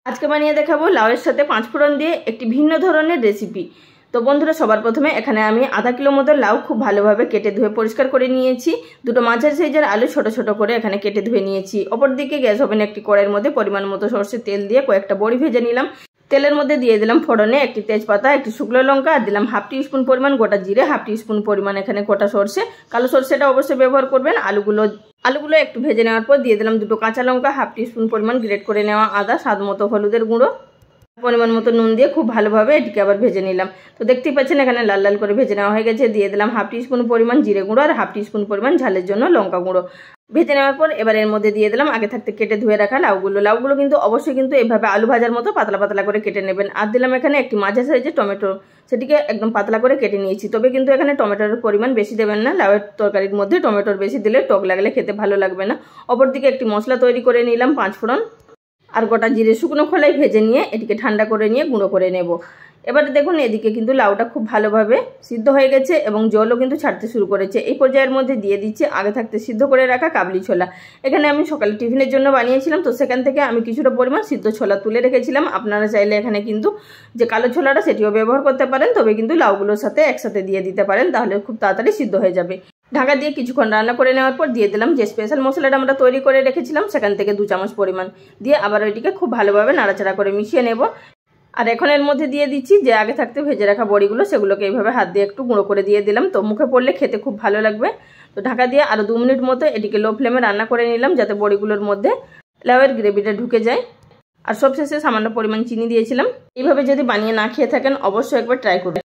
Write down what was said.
আজকে বানিয়ে দেখাবো লাউয়ের সাথে 5 ফোড়ন দিয়ে একটি ভিন্ন ধরনের রেসিপি। তো বন্ধুরা, সবার প্রথমে এখানে আমি আধা কিলো মতো লাউ খুব ভালোভাবে কেটে ধুয়ে পরিষ্কার করে নিয়েছি। দুটো মাঝারি সাইজের আলু ছোট ছোট করে এখানে কেটে ধুয়ে নিয়েছি। অপরদিকে গ্যাস ওভেনে একটি কড়াইয়ের মধ্যে পরিমাণ মতো সরষের তেল দিয়ে কয়েকটা বড়ি ভেজে নিলাম। তেলের মধ্যে দিয়ে দিলাম ফোড়নে একটি তেজপাতা, একটি শুকনো লঙ্কা, আর দিলাম হাফ টি স্পুন পরিমাণ গোটা জিরে, হাফ টি স্পুন পরিমাণ এখানে গোটা সরষে। কালো সরষেটা অবশ্যই ব্যবহার করবেন। আলুগুলো একটু ভেজে নেওয়ার পর দিয়ে দিলাম দুটো কাঁচা লঙ্কা, হাফ টি স্পুন পরিমাণ গ্রেট করে নেওয়া আদা, স্বাদ মতো হলুদের গুঁড়ো, পরিমাণ মতো নুন দিয়ে খুব ভালোভাবে এটিকে আবার ভেজে নিলাম। তো দেখতেই পাচ্ছেন এখানে লাল লাল করে ভেজে নেওয়া হয়ে গেছে। দিয়ে দিলাম হাফ টি স্পুন পরিমাণ জিরে গুঁড়ো আর হাফ টি স্পুন পরিমাণ ঝালের জন্য লঙ্কা গুঁড়ো। ভেজে নেওয়ার পর এবার এর মধ্যে দিয়ে দিলাম আগে থাকতে কেটে ধুয়ে রাখা লাউগুলো কিন্তু অবশ্যই কিন্তু এভাবে আলু ভাজার মতো পাতলা পাতলা করে কেটে নেবেন। আর দিলাম এখানে একটি মাঝারি সাইজের টমেটো, সেটিকে একদম পাতলা করে কেটে নিয়েছি। তবে কিন্তু এখানে টমেটোর পরিমাণ বেশি দেবেন না, লাউয়ের তরকারির মধ্যে টমেটোর বেশি দিলে টক লাগলে খেতে ভালো লাগবে না। অপরদিকে একটি মশলা তৈরি করে নিলাম 5 ফোড়ন আর গোটা জিরে শুকনো খোলাই ভেজে নিয়ে এটিকে ঠান্ডা করে নিয়ে গুঁড়ো করে নেব। এবারে দেখুন এদিকে কিন্তু লাউটা খুব ভালোভাবে সিদ্ধ হয়ে গেছে এবং জলও কিন্তু ছাড়তে শুরু করেছে। এই পর্যায়ের মধ্যে দিয়ে দিচ্ছে আগে থাকতে সিদ্ধ করে রাখা কাবলি ছোলা। এখানে আমি সকালে টিফিনের জন্য বানিয়েছিলাম, তো সেখান থেকে আমি কিছুটা পরিমাণ সিদ্ধ ছোলা তুলে রেখেছিলাম। আপনারা চাইলে এখানে কিন্তু যে কালো ছোলাটা সেটিও ব্যবহার করতে পারেন, তবে কিন্তু লাউগুলোর সাথে একসাথে দিয়ে দিতে পারেন, তাহলে খুব তাড়াতাড়ি সিদ্ধ হয়ে যাবে। ঢাকা দিয়ে কিছুক্ষণ রান্না করে নেওয়ার পর দিয়ে দিলাম যে স্পেশাল মশলাটা আমরা তৈরি করে রেখেছিলাম, সেখান থেকে 2 চামচ পরিমাণ দিয়ে আবার ওইটিকে খুব ভালোভাবে নাড়াচাড়া করে মিশিয়ে নেব। আর এখন এর মধ্যে দিয়ে দিচ্ছি যে আগে থাকতে ভেজে রাখা বড়িগুলো, সেগুলোকে এইভাবে হাত দিয়ে একটু গুঁড়ো করে দিয়ে দিলাম। তো মুখে পড়লে খেতে খুব ভালো লাগবে। তো ঢাকা দিয়ে আরও 2 মিনিট মতো এটিকে লো ফ্লেমে রান্না করে নিলাম, যাতে বড়িগুলোর মধ্যে লাউয়ের গ্রেভিটা ঢুকে যায়। আর সবশেষে সামান্য পরিমাণ চিনি দিয়েছিলাম। এইভাবে যদি বানিয়ে না খেয়ে থাকেন অবশ্যই একবার ট্রাই করবেন।